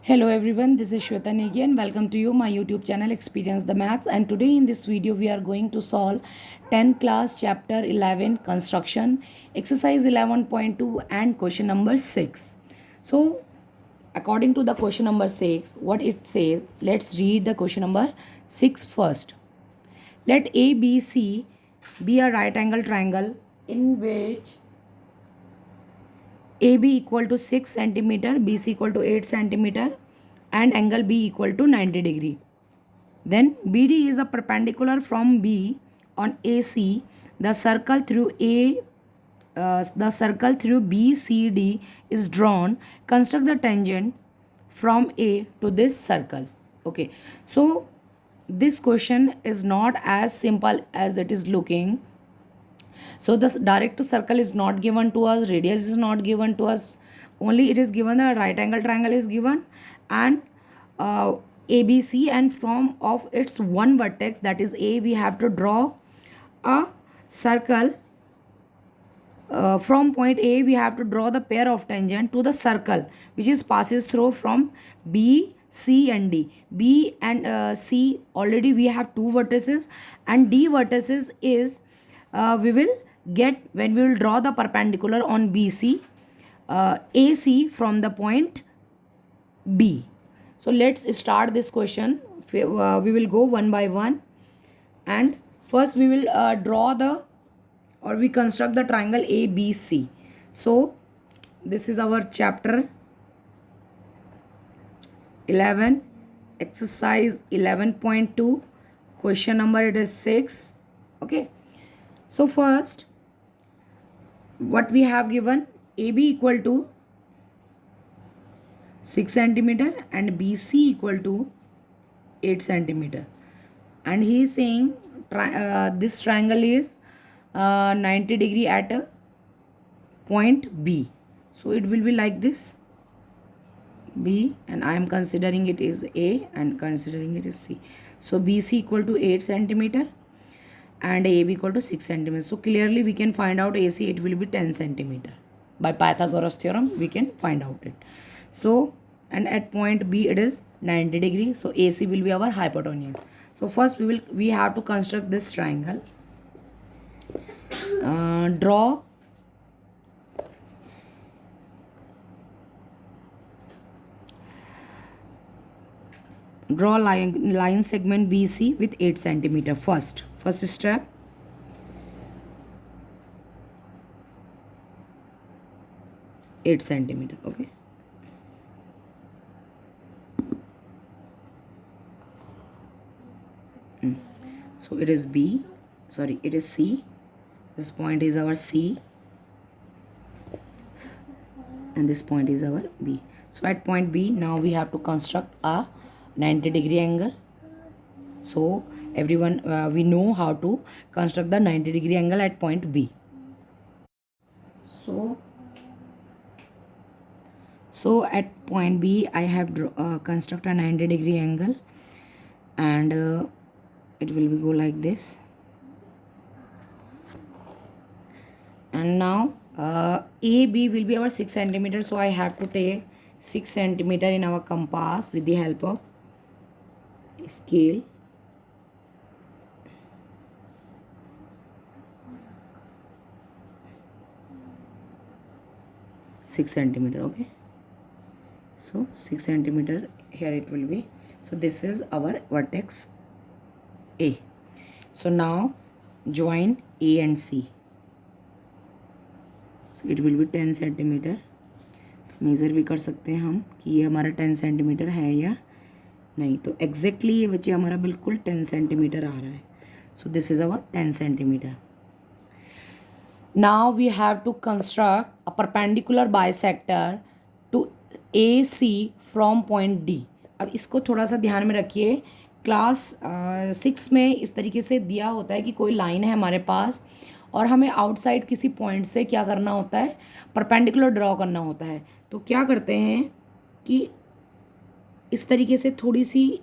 Hello everyone, this is Shweta Negi and welcome to you my YouTube channel Experience the Maths, and today in this video we are going to solve 10th class chapter 11 construction exercise 11.2 and question number 6. So according to the question number 6, what it says, let's read the question number 6 first. Let ABC be a right angle triangle in which AB equal to 6 centimeter, BC equal to 8 centimeter and angle B equal to 90 degree. Then BD is a perpendicular from B on AC. The circle through BCD is drawn. Construct the tangent from A to this circle. Okay, so this question is not as simple as it is looking. So this direct circle is not given to us, radius is not given to us, only it is given the right angle triangle is given and ABC, and from of its one vertex, that is A, we have to draw a circle. From point A we have to draw the pair of tangent to the circle which is passes through from B, C and D. B and C already we have two vertices, and D vertices is we will get when we will draw the perpendicular on BC AC from the point B. So let's start this question. We will go one by one, and first we will draw the, or we construct the triangle ABC. So this is our chapter 11 exercise 11.2 question number it is 6. Okay, so first what we have given, AB equal to 6 centimeter and BC equal to 8 centimeter, and he is saying this triangle is 90 degree at a point B. So it will be like this, B, and I am considering it is A and considering it is C. So BC equal to 8 centimeter and AB equal to 6 centimeter. So clearly we can find out AC, it will be 10 centimeter. By Pythagoras theorem we can find out it. So, and at point B it is 90 degree. So AC will be our hypotenuse. So first we have to construct this triangle. Draw line segment BC with 8 centimeter. First step, eight centimeter. Okay, so it is B, sorry, it is C. This point is our C and this point is our B. So at point B now we have to construct a 90 degree angle. So everyone we know how to construct the 90 degree angle at point B. So at point B I have construct a 90 degree angle, and it will go like this. And now AB will be our 6 centimeter. So I have to take 6 centimeter in our compass with the help of scale. Six centimeter. Okay, so 6 centimeter here it will be. So this is our vertex A. So now join A and C. So it will be 10 centimeter. Measure भी कर सकते हैं हम कि ये हमारा 10 centimetre है या नहीं. तो एग्जैक्टली ये बच्चे हमारा बिल्कुल 10 सेंटीमीटर आ रहा है. So this is our 10 centimetre. Now we have to construct a perpendicular bisector to AC from point D. अब इसको थोड़ा सा ध्यान में रखिए. क्लास 6 में इस तरीके से दिया होता है कि कोई लाइन है हमारे पास और हमें आउटसाइड किसी पॉइंट से क्या करना होता है, परपेंडिकुलर ड्रॉ करना होता है. तो क्या करते हैं कि इस तरीके से थोड़ी सी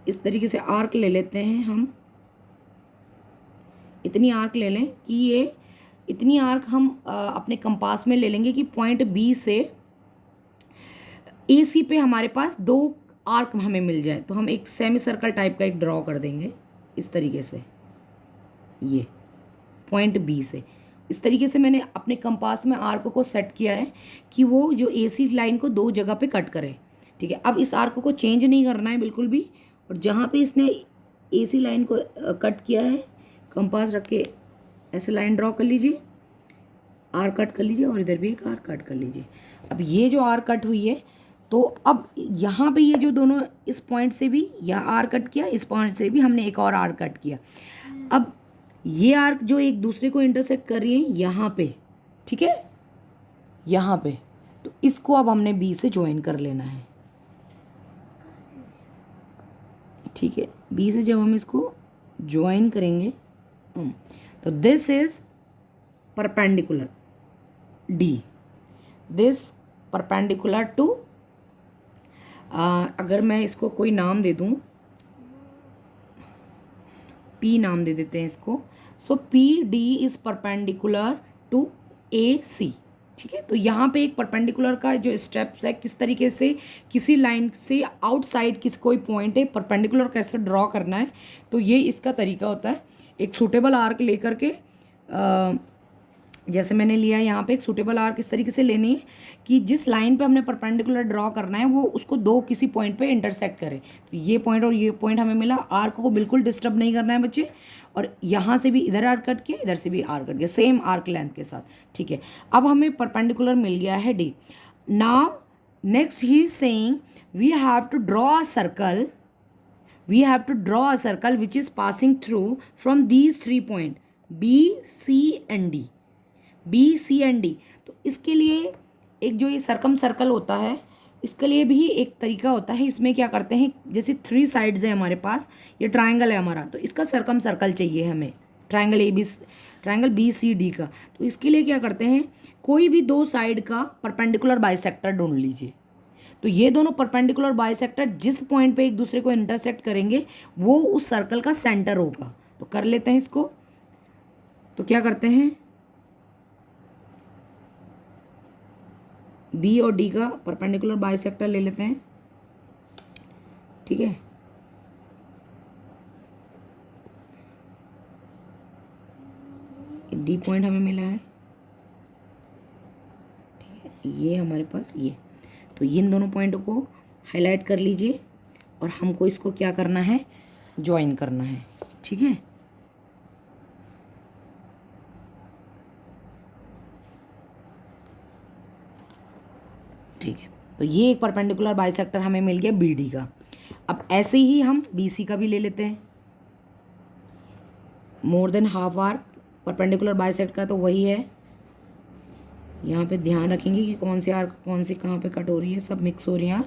इस तरीके से आर्क ले लेते हैं हम. इतनी आर्क ले लें कि ये इतनी आर्क हम अपने कंपास में ले लेंगे कि पॉइंट बी से ए सी पे हमारे पास दो आर्क हमें मिल जाए तो हम एक सेमी सर्कल टाइप का एक ड्रॉ कर देंगे इस तरीके से, ये पॉइंट बी से। इस तरीके से मैंने अपने कंपास में आर्क को सेट किया है कि वो जो ए सी लाइन को दो जगह पे कट करे, ठीक है। अब इस आर्क को चेंज नहीं करना है बिल्कुल भी, और जहाँ पे इसने ए सी लाइन को कट किया है कंपास रख के ऐसे लाइन ड्रॉ कर लीजिए, आर कट कर लीजिए, और इधर भी एक आर कट कर लीजिए। अब ये जो आर कट हुई है तो अब यहाँ पे ये जो दोनों इस पॉइंट से भी यह आर कट किया, इस पॉइंट से भी हमने एक और आर कट किया। अब ये आर्क जो एक दूसरे को इंटरसेक्ट कर रही है यहाँ पे, ठीक है, यहाँ पे, तो इसको अब हमने बी से ज्वाइन कर लेना है, ठीक है। बी से जब हम इसको ज्वाइन करेंगे तो this is perpendicular D, this perpendicular to, अगर मैं इसको कोई नाम दे दूं, पी नाम दे देते हैं इसको। So P D is perpendicular to A C, ठीक है। तो यहाँ पे एक परपेंडिकुलर का जो स्टेप्स है, किस तरीके से किसी लाइन से आउटसाइड किस कोई पॉइंट है परपेंडिकुलर कैसे ड्रॉ करना है, तो ये इसका तरीका होता है। एक सूटेबल आर्क लेकर के जैसे मैंने लिया यहाँ पे एक सूटेबल आर्क इस तरीके से लेनी है कि जिस लाइन पे हमने परपेंडिकुलर ड्रॉ करना है वो उसको दो किसी पॉइंट पे इंटरसेक्ट करे। तो ये पॉइंट और ये पॉइंट हमें मिला, आर्क को बिल्कुल डिस्टर्ब नहीं करना है बच्चे, और यहाँ से भी इधर आर्क कट किया, इधर से भी आर्क कट किया सेम आर्क लेंथ के साथ, ठीक है। अब हमें परपेंडिकुलर मिल गया है D. Now next he is saying we have to draw a circle, we have to draw a circle which is passing through from these 3 point B, C and D, B, C and D। तो इसके लिए एक जो ये circum circle होता है इसके लिए भी एक तरीका होता है। इसमें क्या करते हैं, जैसे 3 साइड्स है हमारे पास, ये ट्राइंगल है हमारा, तो इसका सर्कम सर्कल चाहिए हमें, ट्राइंगल बी सी डी का। तो इसके लिए क्या करते हैं, कोई भी दो साइड का परपेंडिकुलर बाइसेक्टर ढूंढ लीजिए। तो ये दोनों परपेंडिकुलर बाइसेक्टर जिस पॉइंट पे एक दूसरे को इंटरसेक्ट करेंगे वो उस सर्कल का सेंटर होगा। तो कर लेते हैं इसको। तो क्या करते हैं, बी और डी का परपेंडिकुलर बाइसेक्टर ले लेते हैं, ठीक है। डी पॉइंट हमें मिला है, ठीक है, ये हमारे पास ये। तो इन दोनों पॉइंटों को हाईलाइट कर लीजिए और हमको इसको क्या करना है, ज्वाइन करना है, ठीक है। ठीक है, तो ये एक परपेंडिकुलर बाइसेक्टर हमें मिल गया बी डी का। अब ऐसे ही हम बी सी का भी ले लेते हैं। मोर than half arc perpendicular bisect का तो वही है। यहाँ पे ध्यान रखेंगे कि कौन सी आर्क कौन सी कहाँ पे कट हो रही है, सब मिक्स हो रही है यार।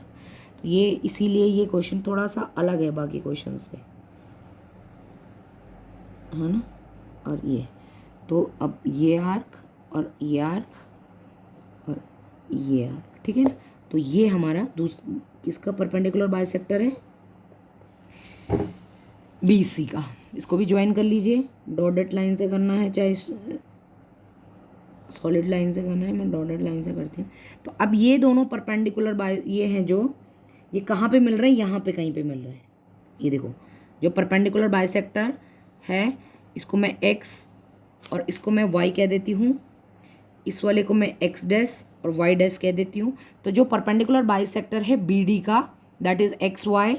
तो ये इसीलिए ये क्वेश्चन थोड़ा सा अलग है बाकी क्वेश्चन से, है ना। और ये तो अब ये आर्क और ये आर्क और ये आर्क, ठीक है ना। तो ये हमारा किसका परपेंडिकुलर बाइसेक्टर है, बी सी का। इसको भी ज्वाइन कर लीजिए, डॉटेड लाइन से करना है चाहे सॉलिड लाइन से करना है, मैं डॉटेड लाइन से करती हूँ। तो अब ये दोनों परपेंडिकुलर ये हैं जो ये कहाँ पे मिल रहे हैं, यहाँ पे कहीं पे मिल रहे हैं। ये देखो जो परपेंडिकुलर बाइसेक्टर है इसको मैं x और इसको मैं y कह देती हूँ, इस वाले को मैं x डैश और y डैश कह देती हूँ। तो जो परपेंडिकुलर बाइसेक्टर है बी डी का that is X Y,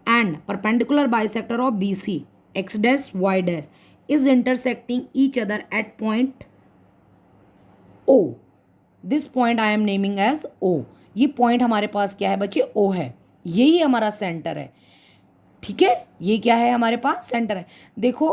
and perpendicular bisector of B C X dash Y dash is intersecting each other at point O। This point I am naming as O। ये पॉइंट हमारे पास क्या है बच्चे, O है, यही हमारा सेंटर है, ठीक है। ये क्या है हमारे पास, सेंटर है। देखो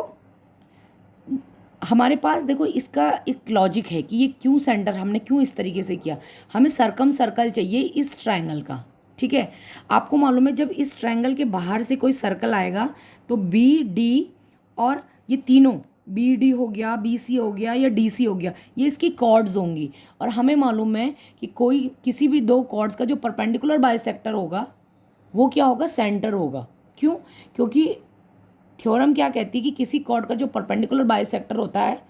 हमारे पास देखो इसका एक लॉजिक है कि ये क्यों सेंटर हमने क्यों इस तरीके से किया। हमें सर्कम सर्कल चाहिए इस ट्रायंगल का, ठीक है। आपको मालूम है जब इस ट्रायंगल के बाहर से कोई सर्कल आएगा तो बी डी और ये तीनों बी डी हो गया, बी सी हो गया या डी सी हो गया, ये इसकी कॉर्ड्स होंगी। और हमें मालूम है कि कोई किसी भी दो कॉर्ड्स का जो परपेंडिकुलर बाइसेक्टर होगा वो क्या होगा, सेंटर होगा। क्यों, क्योंकि थ्योरम क्या कहती है कि किसी कॉर्ड का जो परपेंडिकुलर बाइसेक्टर होता है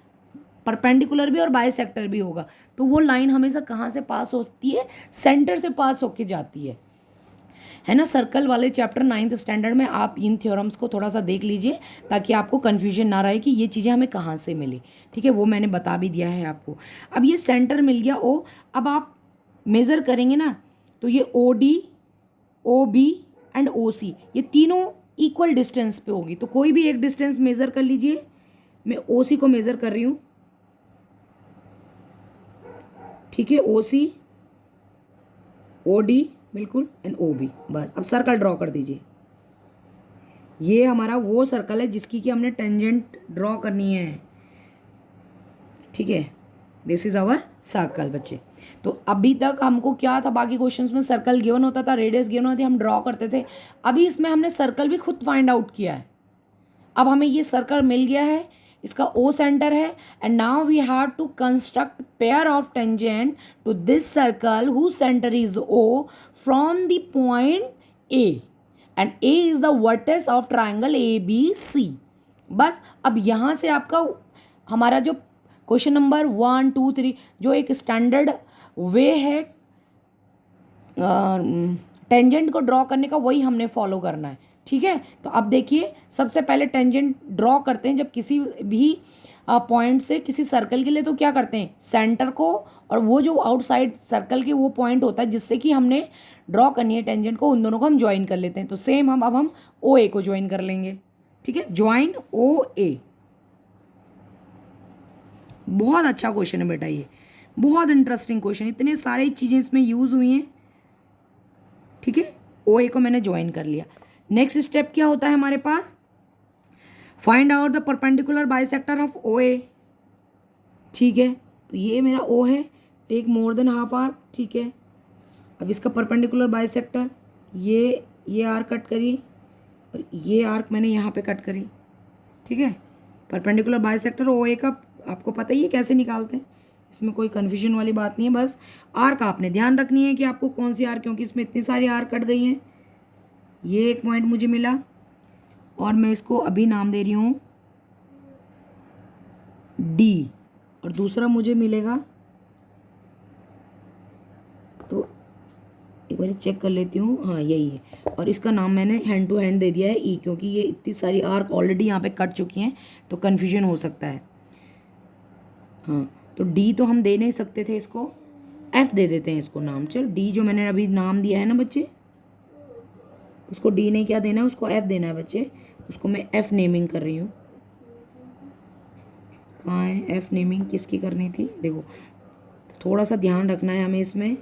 परपेंडिकुलर भी और बाइसेक्टर भी होगा। तो वो लाइन हमेशा कहाँ से पास होती है, सेंटर से पास होके जाती है ना। सर्कल वाले चैप्टर 9th स्टैंडर्ड में आप इन थ्योरम्स को थोड़ा सा देख लीजिए ताकि आपको कन्फ्यूजन ना रहे कि ये चीज़ें हमें कहाँ से मिली। ठीक है, वो मैंने बता भी दिया है आपको। अब ये सेंटर मिल गया ओ, अब आप मेज़र करेंगे ना तो ये O D, O B and O C, ये तीनों इक्वल डिस्टेंस पे होगी। तो कोई भी एक डिस्टेंस मेज़र कर लीजिए। मैं ओ सी को मेज़र कर रही हूँ। ठीक है, ओ सी, ओ डी बिल्कुल एंड ओ बी, बस। अब सर्कल ड्रॉ कर दीजिए। ये हमारा वो सर्कल है जिसकी कि हमने टेंजेंट ड्रॉ करनी है। ठीक है, दिस इज आवर सर्कल बच्चे। तो अभी तक हमको क्या था, बाकी क्वेश्चंस में सर्कल गिवन होता था, रेडियस गिवन होती, हम ड्रॉ करते थे। अभी इसमें हमने सर्कल भी खुद फाइंड आउट किया है। अब हमें ये सर्कल मिल गया है, इसका ओ सेंटर है, and now we have to construct pair of tangent to this circle who centre is O from the point A, and A is the vertex of triangle A B C. बस अब यहाँ से आपका हमारा जो question number 1 2 3 जो एक standard वे है टेंजेंट को ड्रॉ करने का, वही हमने फॉलो करना है। ठीक है, तो अब देखिए, सबसे पहले टेंजेंट ड्रॉ करते हैं जब किसी भी पॉइंट से किसी सर्कल के लिए, तो क्या करते हैं, सेंटर को और वो जो आउटसाइड सर्कल के वो पॉइंट होता है जिससे कि हमने ड्रॉ करनी है टेंजेंट को, उन दोनों को हम ज्वाइन कर लेते हैं। तो सेम हम ओ ए को ज्वाइन कर लेंगे। ठीक है, ज्वाइन ओ ए। बहुत अच्छा क्वेश्चन है बेटा, ये बहुत इंटरेस्टिंग क्वेश्चन, इतने सारी चीज़ें इसमें यूज़ हुई हैं। ठीक है, ओ ए को मैंने ज्वाइन कर लिया। नेक्स्ट स्टेप क्या होता है हमारे पास, find out the perpendicular bisector of O A. ठीक है, तो ये मेरा ओ है, take more than half R. ठीक है, अब इसका परपेंडिकुलर बाइसेक्टर, ये आर कट करी और ये आर्क मैंने यहाँ पे कट करी। ठीक है, परपेंडिकुलर बाइसेक्टर ओ ए का आपको पता ही है कैसे निकालते हैं, इसमें कोई कन्फ्यूजन वाली बात नहीं है। बस आर्क आपने ध्यान रखनी है कि आपको कौन सी आर्क, क्योंकि इसमें इतनी सारी आर्क कट गई हैं। ये एक पॉइंट मुझे मिला और मैं इसको अभी नाम दे रही हूँ डी, और दूसरा मुझे मिलेगा, तो एक बार चेक कर लेती हूँ, हाँ यही है, और इसका नाम मैंने हैंड टू हैंड दे दिया है ई, क्योंकि ये इतनी सारी आर्क ऑलरेडी यहाँ पे कट चुकी हैं तो कन्फ्यूजन हो सकता है। हाँ, तो डी तो हम दे नहीं सकते थे, इसको एफ दे देते हैं इसको नाम। चल डी जो मैंने अभी नाम दिया है ना बच्चे, उसको डी नहीं क्या देना है, उसको एफ देना है बच्चे। उसको मैं एफ नेमिंग कर रही हूँ। कहाँ है एफ नेमिंग, किसकी करनी थी, देखो थोड़ा सा ध्यान रखना है हमें इसमें।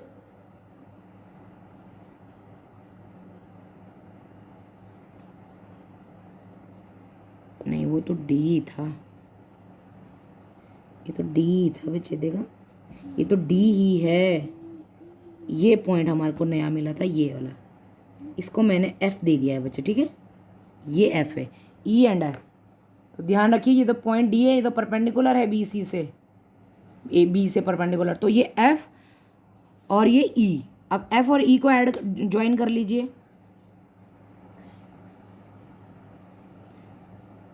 नहीं, वो तो डी था, ये तो डी था बच्चे, देखा ये तो डी ही है। ये पॉइंट हमारे को नया मिला था, ये वाला, इसको मैंने एफ दे दिया है बच्चे। ठीक है, ये एफ है, ई एंड एफ, तो ध्यान रखिए ये तो पॉइंट डी है, ये तो परपेंडिकुलर है बी सी से, ए बी से परपेंडिकुलर, तो ये एफ और ये ई। अब एफ और ई को ऐड ज्वाइन कर लीजिए,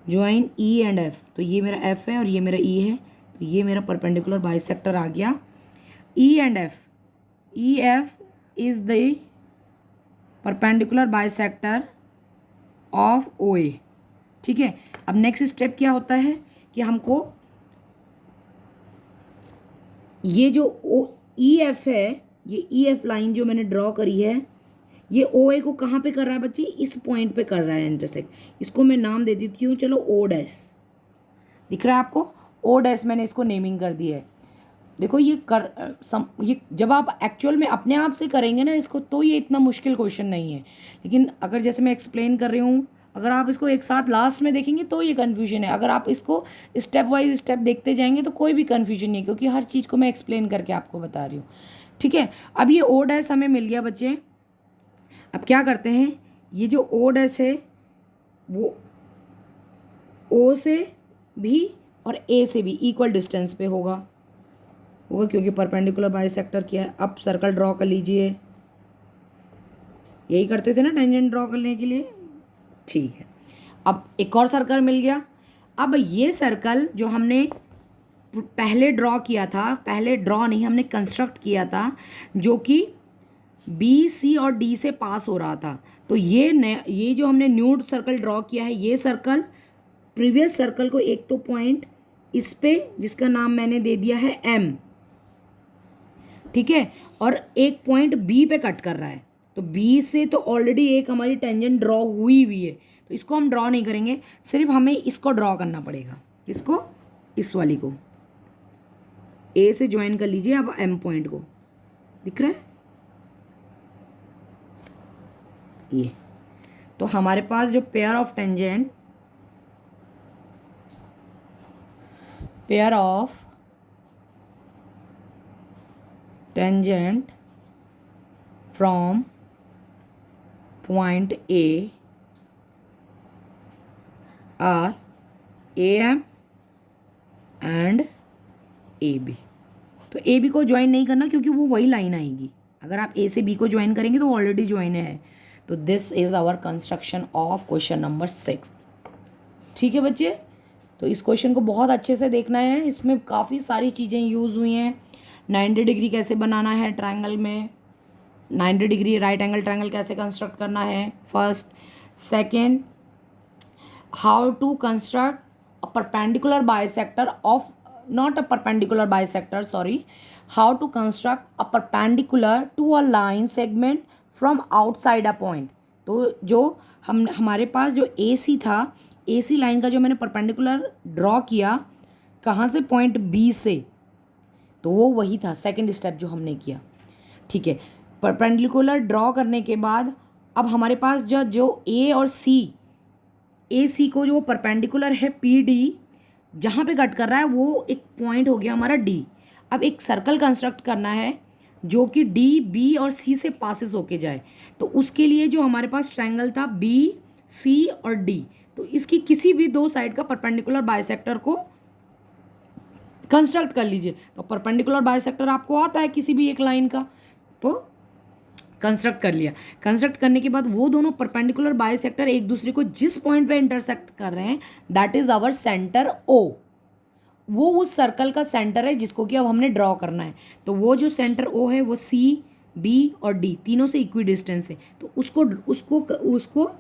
ज्वाइन ई एंड एफ, तो ये मेरा एफ है और ये मेरा ई है, तो ये मेरा परपेंडिकुलर बाइसेक्टर आ गया। E and F, E F is the perpendicular bisector of O A. ठीक है, अब नेक्स्ट स्टेप क्या होता है कि हमको ये जो ओ ई एफ है, ये ई एफ लाइन जो मैंने ड्रॉ करी है, ये ओ ए को कहाँ पे कर रहा है बच्ची, इस पॉइंट पे कर रहा है इंटरसेक्ट। इसको मैं नाम दे देती हूँ, चलो ओ डैश, दिख रहा है आपको, ओ डैश मैंने इसको नेमिंग कर दी है। देखो ये जब आप एक्चुअल में अपने आप से करेंगे ना इसको, तो ये इतना मुश्किल क्वेश्चन नहीं है, लेकिन अगर जैसे मैं एक्सप्लेन कर रही हूँ, अगर आप इसको एक साथ लास्ट में देखेंगे तो ये कन्फ्यूजन है। अगर आप इसको स्टेप वाइज स्टेप देखते जाएंगे तो कोई भी कन्फ्यूजन नहीं है, क्योंकि हर चीज़ को मैं एक्सप्लेन करके आपको बता रही हूँ। ठीक है, अब ये ओ डैश हमें मिल गया बच्चे। अब क्या करते हैं, ये जो ओ डैश है वो ओ से भी और ए से भी इक्वल डिस्टेंस पे होगा, क्योंकि परपेंडिकुलर बाइसेक्टर किया है। अब सर्कल ड्रॉ कर लीजिए, यही करते थे ना टेंजेंट ड्रॉ करने के लिए। ठीक है, अब एक और सर्कल मिल गया। अब ये सर्कल जो हमने पहले ड्रॉ किया था, पहले ड्रॉ नहीं हमने कंस्ट्रक्ट किया था, जो कि बी सी और डी से पास हो रहा था। तो ये जो हमने न्यूड सर्कल ड्रॉ किया है, ये सर्कल प्रीवियस सर्कल को एक तो पॉइंट इस पे जिसका नाम मैंने दे दिया है एम, ठीक है, और एक पॉइंट बी पे कट कर रहा है। तो बी से तो ऑलरेडी एक हमारी टेंजेंट ड्रॉ हुई हुई है, तो इसको हम ड्रॉ नहीं करेंगे, सिर्फ हमें इसको ड्रॉ करना पड़ेगा। इसको, इस वाली को ए से ज्वाइन कर लीजिए अब एम पॉइंट को, दिख रहा है ये। तो हमारे पास जो pair of tangent from point A are A M and A B. तो ए बी को ज्वाइन नहीं करना क्योंकि वो वही लाइन आएगी। अगर आप ए से बी को ज्वाइन करेंगे तो ऑलरेडी ज्वाइन है। तो this is our construction of question number 6। ठीक है बच्चे, तो इस क्वेश्चन को बहुत अच्छे से देखना है, इसमें काफ़ी सारी चीज़ें यूज़ हुई हैं। 90 डिग्री कैसे बनाना है ट्रायंगल में, 90 डिग्री राइट एंगल ट्रायंगल कैसे कंस्ट्रक्ट करना है first. Second, how to construct a perpendicular bisector of, not a perpendicular bisector, sorry, how to construct a perpendicular to a line segment from outside a point। तो जो हमारे पास जो AC था, AC line का जो मैंने परपेंडिकुलर ड्रॉ किया कहाँ से, पॉइंट B से, तो वो वही था सेकंड स्टेप जो हमने किया। ठीक है, परपेंडिकुलर ड्रॉ करने के बाद अब हमारे पास जो A और AC को जो परपेंडिकुलर है PD जहाँ पे कट कर रहा है वो एक पॉइंट हो गया हमारा D। अब एक सर्कल कंस्ट्रक्ट करना है जो कि D, B और C से पासेस होके जाए। तो उसके लिए जो हमारे पास ट्रायंगल था B, C और D, तो इसकी किसी भी दो साइड का परपेंडिकुलर बाइसेक्टर को कंस्ट्रक्ट कर लीजिए। तो परपेंडिकुलर बाइसेक्टर आपको आता है किसी भी एक लाइन का, तो कंस्ट्रक्ट कर लिया। कंस्ट्रक्ट करने के बाद वो दोनों परपेंडिकुलर बाइसेक्टर एक दूसरे को जिस पॉइंट पे इंटरसेक्ट कर रहे हैं that is our centre O। वो उस सर्कल का सेंटर है जिसको कि अब हमने ड्रॉ करना है। तो वो जो सेंटर O है वो C, B और D तीनों से इक्वी डिस्टेंस है। तो उसको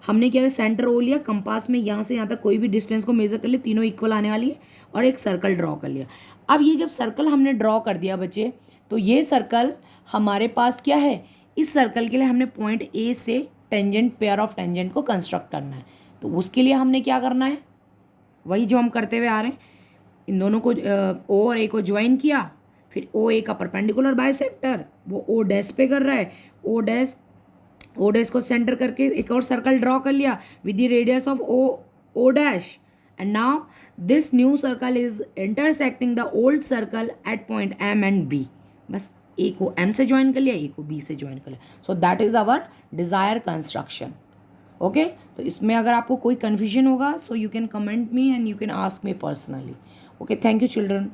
हमने क्या है, सेंटर O लिया, कंपास में यहाँ से यहाँ तक कोई भी डिस्टेंस को मेजर कर लिया, तीनों इक्वल आने वाली है, और एक सर्कल ड्रॉ कर लिया। अब ये जब सर्कल हमने ड्रॉ कर दिया बच्चे, तो ये सर्कल हमारे पास क्या है, इस सर्कल के लिए हमने पॉइंट A से टेंजेंट, पेयर ऑफ टेंजेंट को कंस्ट्रक्ट करना है। तो उसके लिए हमने क्या करना है, वही जो हम करते हुए आ रहे हैं, इन दोनों को O और A को ज्वाइन किया, फिर OA का परपेंडिकुलर बाइसेक्टर वो O डैश पे कर रहा है, O डैश को सेंटर करके एक और सर्कल ड्रॉ कर लिया with the radius of O dash, and now this new circle is intersecting the old circle at point M and B। बस A को M से ज्वाइन कर लिया, A को B से ज्वाइन कर लिया। So that is our desire construction. Okay, तो इसमें अगर आपको कोई कन्फ्यूजन होगा so you can comment me and you can ask me personally. Okay, thank you children.